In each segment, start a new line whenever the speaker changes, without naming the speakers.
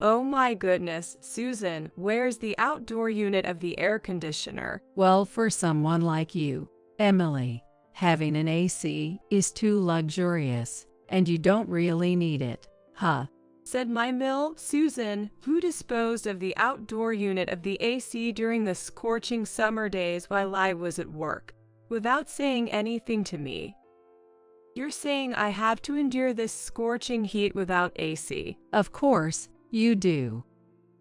Oh my goodness, Susan, where's the outdoor unit of the air conditioner?
Well, for someone like you, Emily, having an AC is too luxurious, and you don't really need it, huh?
Said my mill, Susan, who disposed of the outdoor unit of the AC during the scorching summer days while I was at work, without saying anything to me. You're saying I have to endure this scorching heat without AC?
Of course, you do.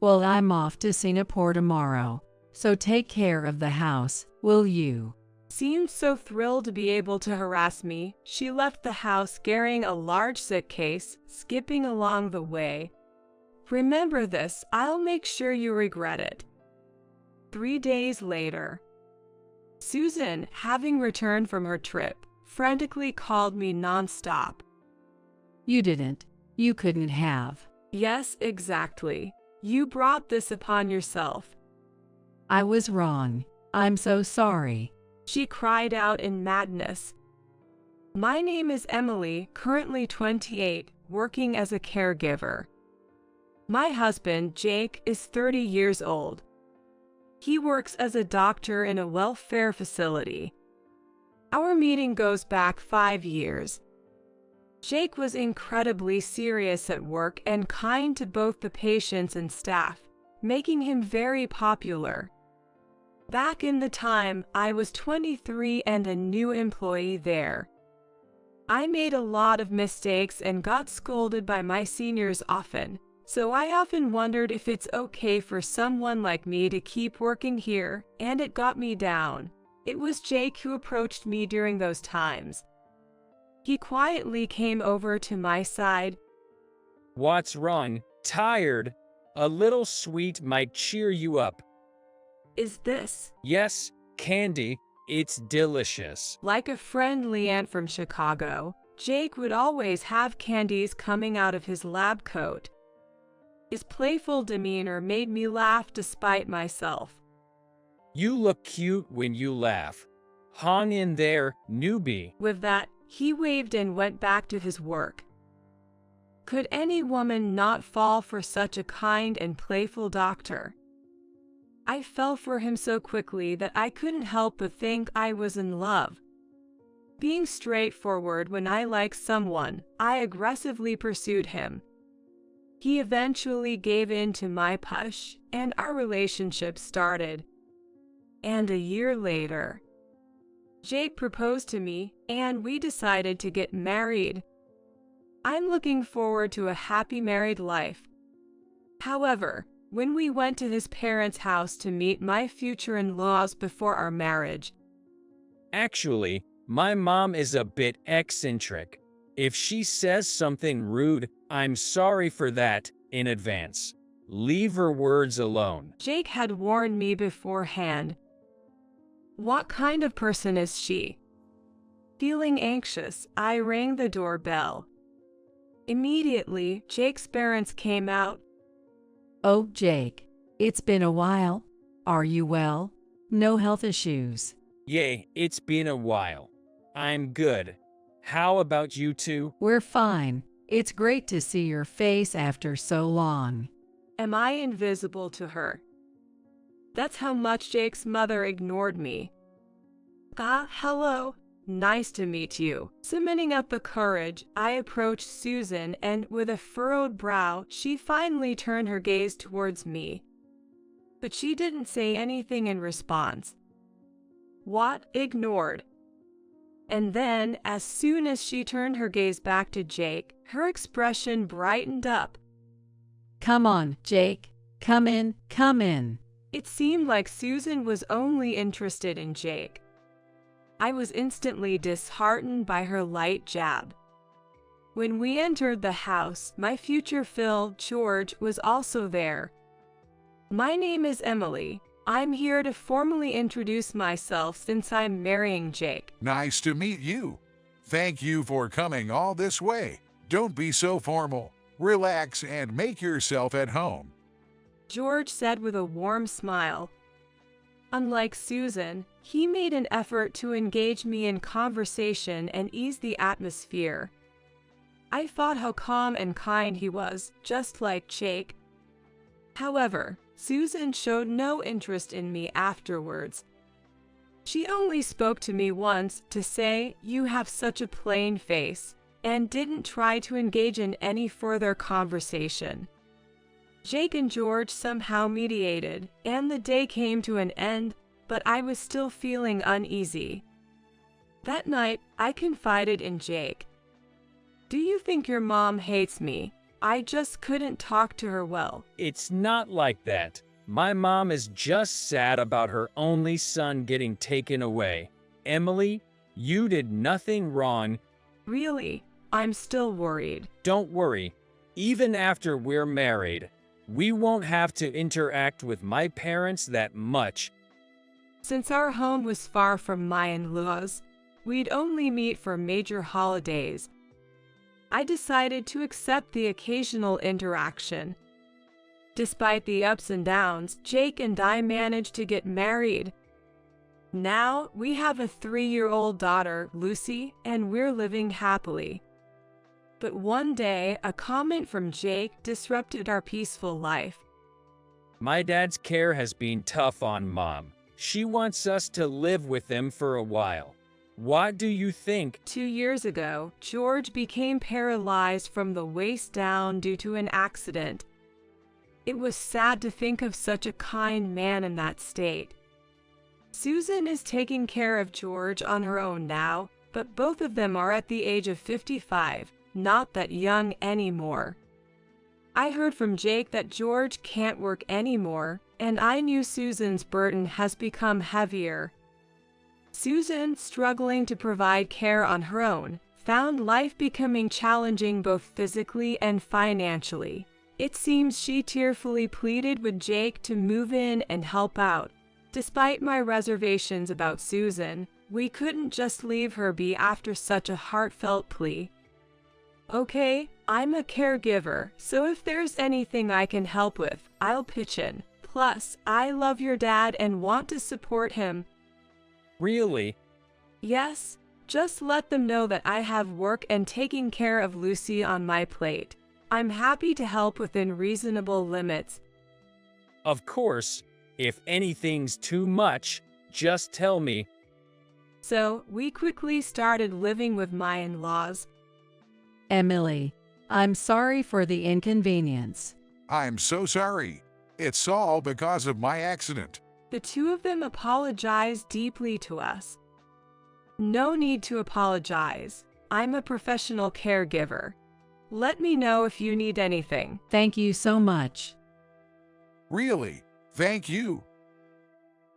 Well, I'm off to Singapore tomorrow, so take care of the house, will you?
Seemed so thrilled to be able to harass me, she left the house carrying a large suitcase, skipping along the way. Remember this, I'll make sure you regret it. 3 days later. Susan, having returned from her trip, frantically called me nonstop.
You didn't. You couldn't have.
Yes, exactly. You brought this upon yourself.
I was wrong. I'm so sorry.
She cried out in madness. My name is Emily, currently 28, working as a caregiver. My husband, Jake, is 30 years old. He works as a doctor in a welfare facility. Our meeting goes back 5 years. Jake was incredibly serious at work and kind to both the patients and staff, making him very popular. Back in the time, I was 23 and a new employee there. I made a lot of mistakes and got scolded by my seniors often, so I often wondered if it's okay for someone like me to keep working here, and it got me down. It was Jake who approached me during those times. He quietly came over to my side.
What's wrong? Tired? A little sweet might cheer you up.
Is this?
Yes, candy. It's delicious.
Like a friendly aunt from Chicago, Jake would always have candies coming out of his lab coat. His playful demeanor made me laugh despite myself.
You look cute when you laugh. Hang in there, newbie.
With that, he waved and went back to his work. Could any woman not fall for such a kind and playful doctor? I fell for him so quickly that I couldn't help but think I was in love. Being straightforward when I liked someone, I aggressively pursued him. He eventually gave in to my push, and our relationship started. And a year later, Jake proposed to me, and we decided to get married. I'm looking forward to a happy married life. However, when we went to his parents' house to meet my future in-laws before our marriage.
Actually, my mom is a bit eccentric. If she says something rude, I'm sorry for that in advance. Leave her words alone.
Jake had warned me beforehand. What kind of person is she? Feeling anxious, I rang the doorbell. Immediately, Jake's parents came out.
Oh, Jake, it's been a while. Are you well? No health issues?
Yay, it's been a while. I'm good. How about you two?
We're fine. It's great to see your face after so long.
Am I invisible to her? That's how much Jake's mother ignored me. Hello. Nice to meet you. Summoning up the courage, I approached Susan and, with a furrowed brow, she finally turned her gaze towards me. But she didn't say anything in response. What? Ignored. And then, as soon as she turned her gaze back to Jake, her expression brightened up.
Come on, Jake. Come in, come in.
It seemed like Susan was only interested in Jake. I was instantly disheartened by her light jab. When we entered the house, my future Phil, George, was also there. My name is Emily. I'm here to formally introduce myself since I'm marrying Jake.
Nice to meet you. Thank you for coming all this way. Don't be so formal. Relax and make yourself at home.
George said with a warm smile. Unlike Susan, he made an effort to engage me in conversation and ease the atmosphere. I thought how calm and kind he was, just like Jake. However, Susan showed no interest in me afterwards. She only spoke to me once to say, "You have such a plain face," and didn't try to engage in any further conversation. Jake and George somehow mediated, and the day came to an end, but I was still feeling uneasy. That night, I confided in Jake. "Do you think your mom hates me? I just couldn't talk to her well."
It's not like that. My mom is just sad about her only son getting taken away. Emily, you did nothing wrong.
"Really? I'm still worried."
Don't worry. Even after we're married, we won't have to interact with my parents that much.
Since our home was far from my in-laws, we'd only meet for major holidays. I decided to accept the occasional interaction. Despite the ups and downs, Jake and I managed to get married. Now, we have a 3-year-old daughter, Lucy, and we're living happily. But one day, a comment from Jake disrupted our peaceful life.
My dad's care has been tough on Mom. She wants us to live with them for a while. What do you think?
2 years ago, George became paralyzed from the waist down due to an accident. It was sad to think of such a kind man in that state. Susan is taking care of George on her own now, but both of them are at the age of 55, not that young anymore. I heard from Jake that George can't work anymore, and I knew Susan's burden has become heavier. Susan, struggling to provide care on her own, found life becoming challenging both physically and financially. It seems she tearfully pleaded with Jake to move in and help out. Despite my reservations about Susan, we couldn't just leave her be after such a heartfelt plea. "Okay, I'm a caregiver, so if there's anything I can help with, I'll pitch in. Plus, I love your dad and want to support him."
Really?
"Yes, just let them know that I have work and taking care of Lucy on my plate. I'm happy to help within reasonable limits."
Of course. If anything's too much, just tell me.
So, we quickly started living with my in-laws.
Emily, I'm sorry for the inconvenience.
I'm so sorry. It's all because of my accident.
The two of them apologized deeply to us. "No need to apologize. I'm a professional caregiver. Let me know if you need anything."
Thank you so much.
Really? Thank you.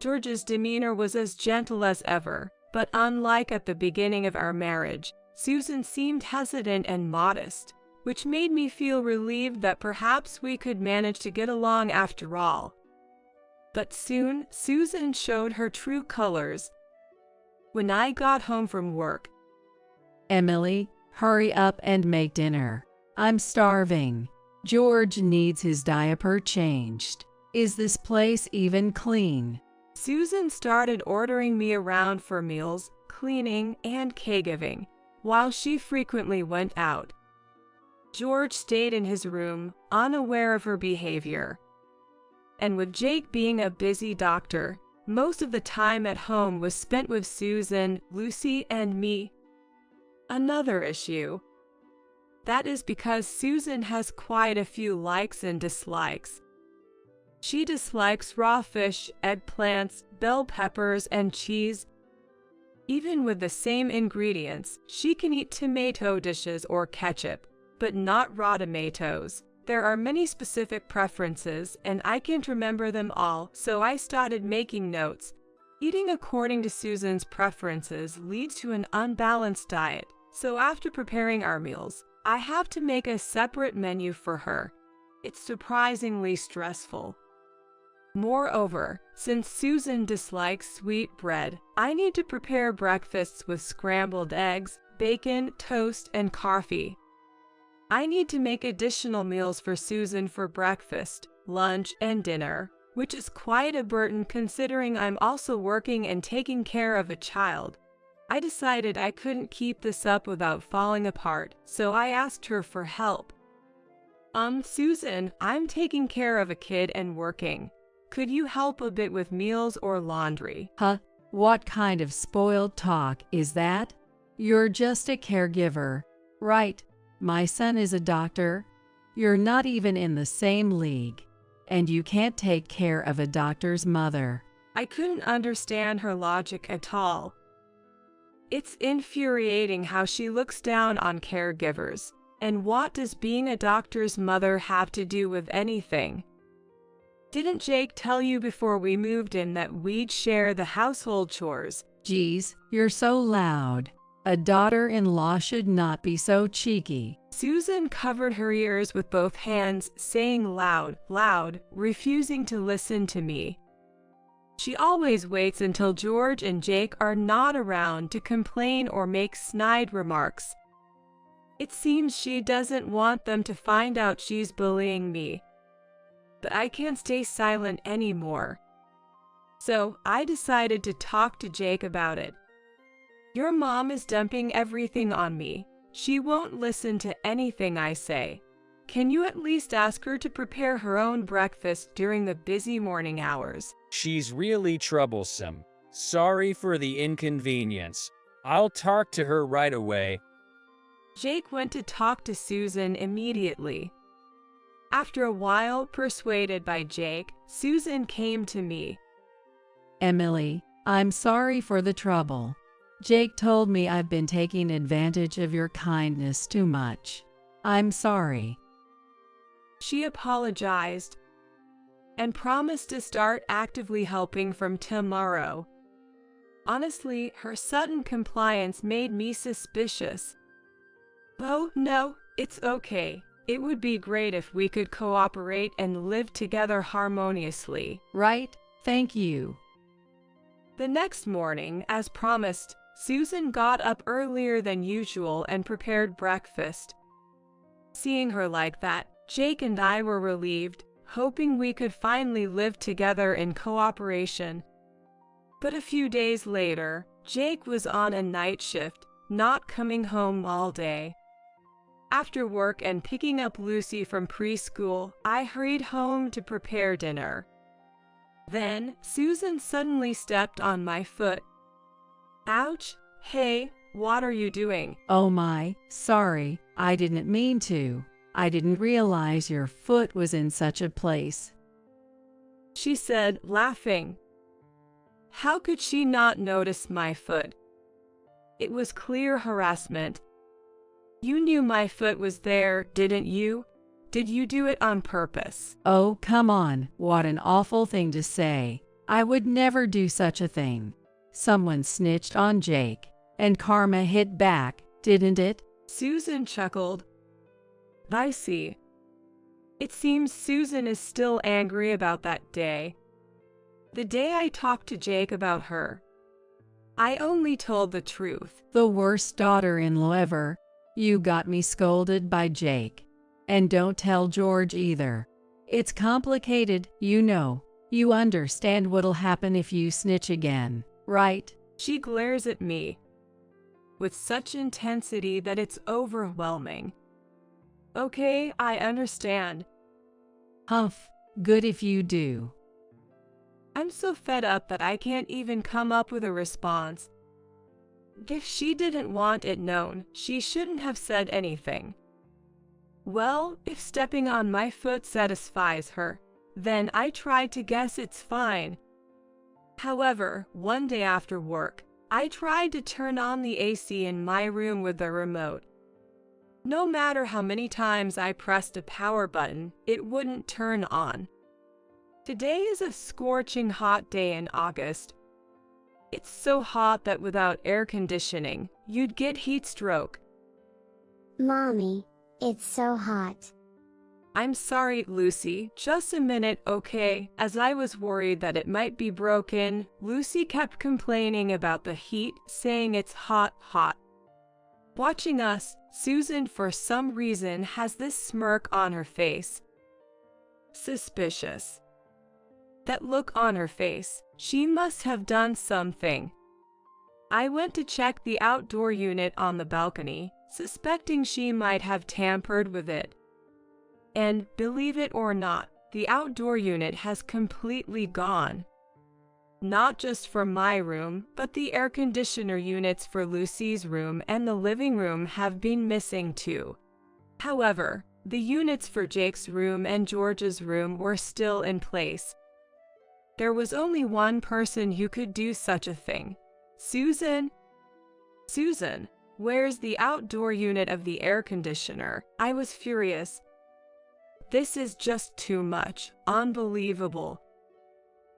George's demeanor was as gentle as ever, but unlike at the beginning of our marriage, Susan seemed hesitant and modest, which made me feel relieved that perhaps we could manage to get along after all. But soon, Susan showed her true colors. When I got home from work,
Emily, hurry up and make dinner. I'm starving. George needs his diaper changed. Is this place even clean?
Susan started ordering me around for meals, cleaning, and caregiving, while she frequently went out. George stayed in his room, unaware of her behavior. And with Jake being a busy doctor, most of the time at home was spent with Susan, Lucy, and me. Another issue. That is because Susan has quite a few likes and dislikes. She dislikes raw fish, eggplants, bell peppers, and cheese. Even with the same ingredients, she can eat tomato dishes or ketchup, but not raw tomatoes. There are many specific preferences, and I can't remember them all, so I started making notes. Eating according to Susan's preferences leads to an unbalanced diet, so after preparing our meals, I have to make a separate menu for her. It's surprisingly stressful. Moreover, since Susan dislikes sweet bread, I need to prepare breakfasts with scrambled eggs, bacon, toast, and coffee. I need to make additional meals for Susan for breakfast, lunch, and dinner, which is quite a burden considering I'm also working and taking care of a child. I decided I couldn't keep this up without falling apart, so I asked her for help. Susan, I'm taking care of a kid and working. Could you help a bit with meals or laundry?
Huh? What kind of spoiled talk is that? You're just a caregiver, right? My son is a doctor. You're not even in the same league, and you can't take care of a doctor's mother.
I couldn't understand her logic at all. It's infuriating how she looks down on caregivers. And what does being a doctor's mother have to do with anything? Didn't Jake tell you before we moved in that we'd share the household chores?
Geez, you're so loud. A daughter-in-law should not be so cheeky.
Susan covered her ears with both hands, saying loud, loud, refusing to listen to me. She always waits until George and Jake are not around to complain or make snide remarks. It seems she doesn't want them to find out she's bullying me. But I can't stay silent anymore. So I decided to talk to Jake about it. Your mom is dumping everything on me. She won't listen to anything I say. Can you at least ask her to prepare her own breakfast during the busy morning hours?
She's really troublesome. Sorry for the inconvenience. I'll talk to her right away.
Jake went to talk to Susan immediately. After a while, persuaded by Jake, Susan came to me.
Emily, I'm sorry for the trouble. Jake told me I've been taking advantage of your kindness too much. I'm sorry.
She apologized and promised to start actively helping from tomorrow. Honestly, her sudden compliance made me suspicious. Oh, no, it's okay. It would be great if we could cooperate and live together harmoniously.
Right? Thank you.
The next morning, as promised, Susan got up earlier than usual and prepared breakfast. Seeing her like that, Jake and I were relieved, hoping we could finally live together in cooperation. But a few days later, Jake was on a night shift, not coming home all day. After work and picking up Lucy from preschool, I hurried home to prepare dinner. Then, Susan suddenly stepped on my foot. Ouch! Hey, what are you doing?
Oh my, sorry, I didn't mean to. I didn't realize your foot was in such a place,
she said, laughing. How could she not notice my foot? It was clear harassment. You knew my foot was there, didn't you? Did you do it on purpose?
Oh, come on, what an awful thing to say. I would never do such a thing. Someone snitched on Jake, and karma hit back, didn't it?
Susan chuckled. I see. It seems Susan is still angry about that day. The day I talked to Jake about her. I only told the truth.
The worst daughter-in-law ever. You got me scolded by Jake. And don't tell George either. It's complicated, you know. You understand what'll happen if you snitch again, right?
She glares at me with such intensity that it's overwhelming. Okay, I understand.
Humph, good if you do.
I'm so fed up that I can't even come up with a response. If she didn't want it known, she shouldn't have said anything. Well, if stepping on my foot satisfies her, then I tried to guess it's fine. However, one day after work, I tried to turn on the AC in my room with the remote. No matter how many times I pressed a power button, it wouldn't turn on. Today is a scorching hot day in August. It's so hot that without air conditioning, you'd get heat stroke.
Mommy, it's so hot.
I'm sorry, Lucy, just a minute, okay? As I was worried that it might be broken, Lucy kept complaining about the heat, saying it's hot, hot. Watching us, Susan for some reason has this smirk on her face. Suspicious. That look on her face, she must have done something. I went to check the outdoor unit on the balcony, suspecting she might have tampered with it. And believe it or not, the outdoor unit has completely gone. Not just for my room, but the air conditioner units for Lucy's room and the living room have been missing too. However, the units for Jake's room and George's room were still in place. There was only one person who could do such a thing. Susan. Susan, where's the outdoor unit of the air conditioner? I was furious. This is just too much. Unbelievable.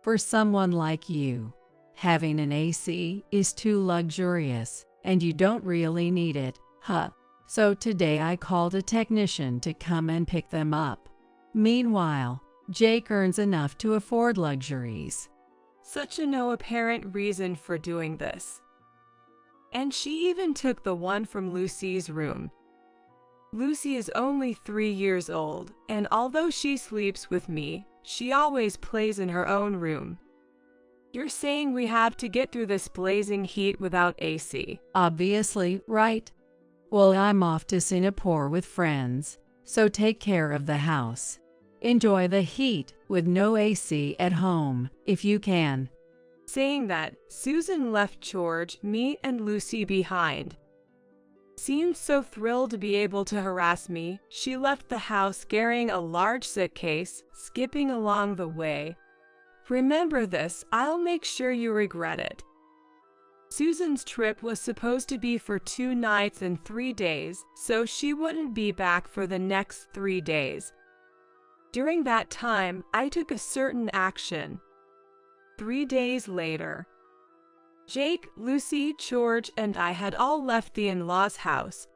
For someone like you, having an AC is too luxurious, and you don't really need it, huh? So today I called a technician to come and pick them up. Meanwhile, Jake earns enough to afford luxuries.
Such a no apparent reason for doing this. And she even took the one from Lucy's room. Lucy is only 3 years old, and although she sleeps with me, she always plays in her own room. You're saying we have to get through this blazing heat without AC?
Obviously, right? Well, I'm off to Singapore with friends, so take care of the house. Enjoy the heat with no AC at home, if you can.
Saying that, Susan left George, me, and Lucy behind. Seemed so thrilled to be able to harass me, she left the house carrying a large suitcase, skipping along the way. Remember this, I'll make sure you regret it. Susan's trip was supposed to be for 2 nights and 3 days, so she wouldn't be back for the next 3 days. During that time, I took a certain action. 3 days later, Jake, Lucy, George, and I had all left the in-laws' house.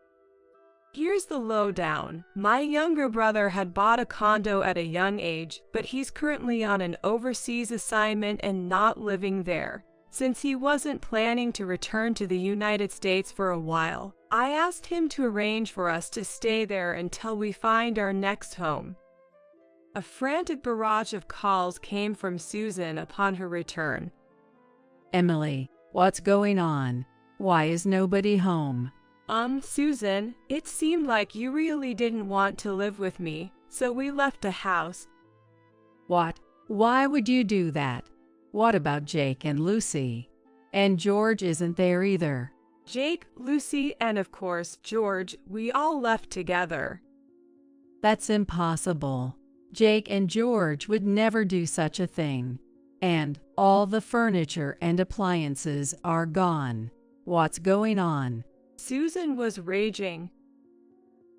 Here's the lowdown. My younger brother had bought a condo at a young age, but he's currently on an overseas assignment and not living there. Since he wasn't planning to return to the United States for a while, I asked him to arrange for us to stay there until we find our next home. A frantic barrage of calls came from Susan upon her return.
Emily, what's going on? Why is nobody home?
Susan, it seemed like you really didn't want to live with me, so we left the house.
What? Why would you do that? What about Jake and Lucy? And George isn't there either.
Jake, Lucy, and of course, George, we all left together.
That's impossible. Jake and George would never do such a thing. And all the furniture and appliances are gone. What's going on?
Susan was raging.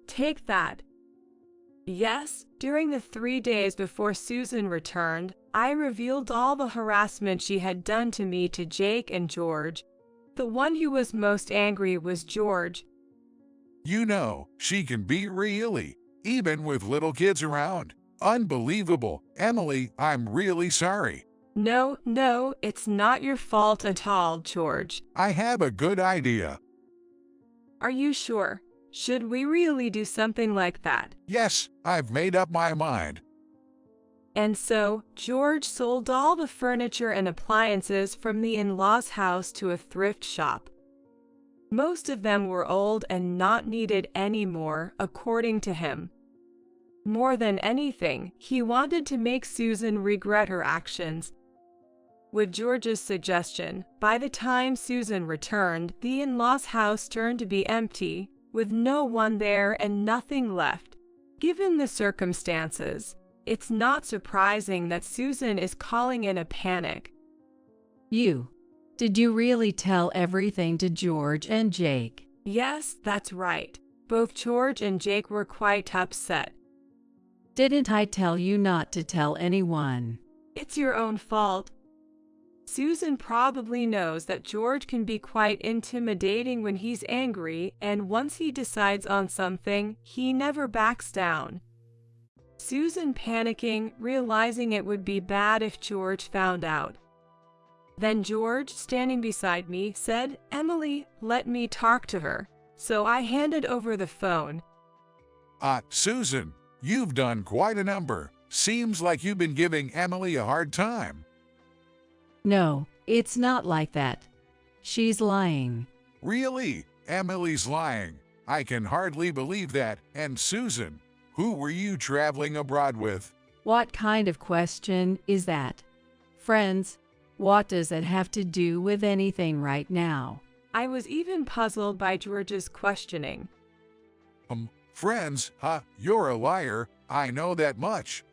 Take that. Yes, during the 3 days before Susan returned, I revealed all the harassment she had done to me to Jake and George. The one who was most angry was George.
You know, she can be really, even with little kids around. Unbelievable. Emily, I'm really sorry.
No, it's not your fault at all, George.
I have a good idea.
Are you sure? Should we really do something like that?
Yes, I've made up my mind.
And so, George sold all the furniture and appliances from the in-laws' house to a thrift shop. Most of them were old and not needed anymore, according to him. More than anything, he wanted to make Susan regret her actions. With George's suggestion, by the time Susan returned, the in-laws' house turned to be empty, with no one there and nothing left. Given the circumstances, it's not surprising that Susan is calling in a panic.
Did you really tell everything to George and Jake?
Yes, that's right. Both George and Jake were quite upset.
Didn't I tell you not to tell anyone?
It's your own fault. Susan probably knows that George can be quite intimidating when he's angry, and once he decides on something, he never backs down. Susan panicking, realizing it would be bad if George found out. Then George, standing beside me, said, "Emily, let me talk to her." So I handed over the phone.
Susan, you've done quite a number. Seems like you've been giving Emily a hard time.
No, it's not like that. She's lying.
Really? Emily's lying. I can hardly believe that. And Susan, Who were you traveling abroad with?
What kind of question is that? Friends, what does it have to do with anything right now?
I was even puzzled by George's questioning.
Friends? Huh? You're a liar. I know that much.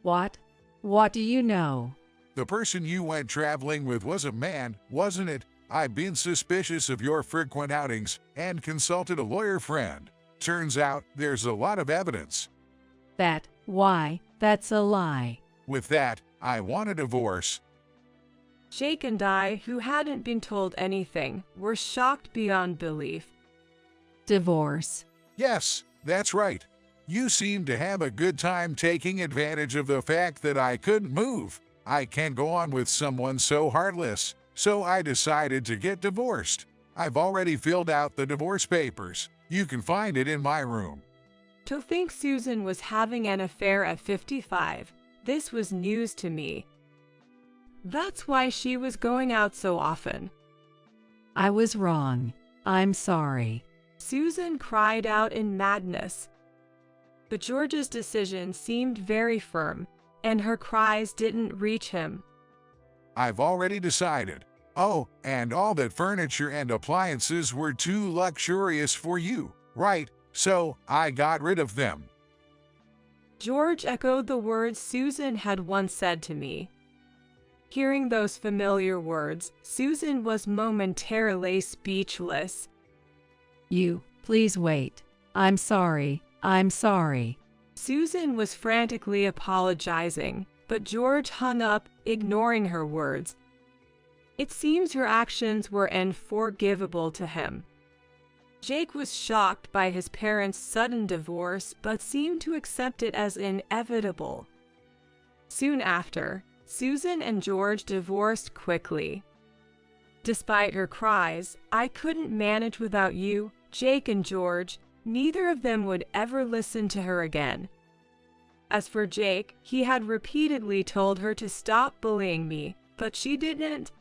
What? What do you know?
The person you went traveling with was a man, wasn't it? I've been suspicious of your frequent outings and consulted a lawyer friend. Turns out there's a lot of evidence.
Why, that's a lie.
With that, I want a divorce.
Jake and I, who hadn't been told anything, were shocked beyond belief.
Divorce.
Yes, that's right. You seem to have a good time taking advantage of the fact that I couldn't move. I can't go on with someone so heartless, so I decided to get divorced. I've already filled out the divorce papers. You can find it in my room.
To think Susan was having an affair at 55, this was news to me. That's why she was going out so often.
I was wrong. I'm sorry.
Susan cried out in madness. But George's decision seemed very firm, and her cries didn't reach him.
I've already decided. Oh, and all that furniture and appliances were too luxurious for you, right? So I got rid of them.
George echoed the words Susan had once said to me. Hearing those familiar words, Susan was momentarily speechless.
Please wait. I'm sorry. I'm sorry.
Susan was frantically apologizing, but George hung up, ignoring her words. It seems her actions were unforgivable to him. Jake was shocked by his parents' sudden divorce, but seemed to accept it as inevitable. Soon after, Susan and George divorced quickly. Despite her cries, "I couldn't manage without you," Jake and George, neither of them would ever listen to her again. As for Jake, he had repeatedly told her to stop bullying me, but she didn't.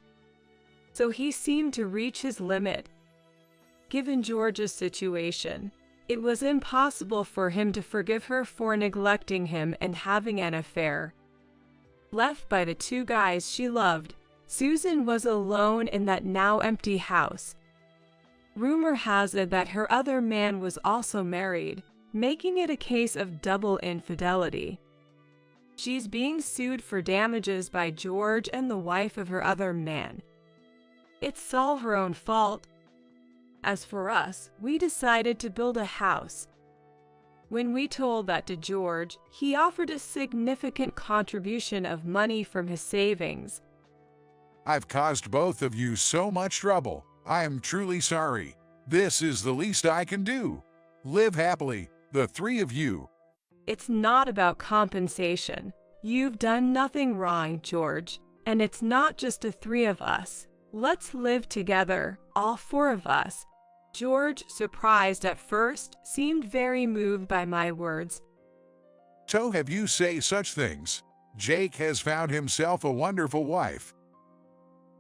So he seemed to reach his limit. Given George's situation, it was impossible for him to forgive her for neglecting him and having an affair. Left by the two guys she loved, Susan was alone in that now empty house. Rumor has it that her other man was also married, making it a case of double infidelity. She's being sued for damages by George and the wife of her other man. It's all her own fault. As for us, we decided to build a house. When we told that to George, he offered a significant contribution of money from his savings.
I've caused both of you so much trouble. I am truly sorry. This is the least I can do. Live happily, the three of you.
It's not about compensation. You've done nothing wrong, George, and it's not just the three of us. Let's live together, all four of us. George, surprised at first, seemed very moved by my words.
So have you say such things? Jake has found himself a wonderful wife.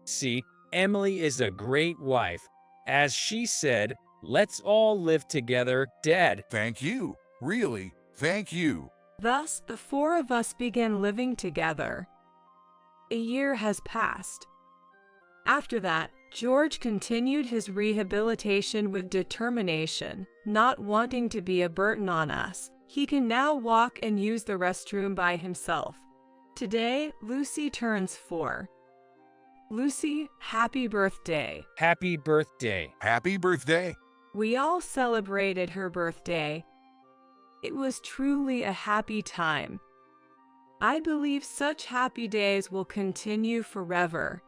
See, Emily is a great wife. As she said, let's all live together, Dad.
Thank you. Really, thank you.
Thus, the four of us began living together. A year has passed. After that, George continued his rehabilitation with determination, not wanting to be a burden on us. He can now walk and use the restroom by himself. Today, Lucy turns 4. Lucy, happy birthday.
Happy birthday.
Happy birthday.
We all celebrated her birthday. It was truly a happy time. I believe such happy days will continue forever.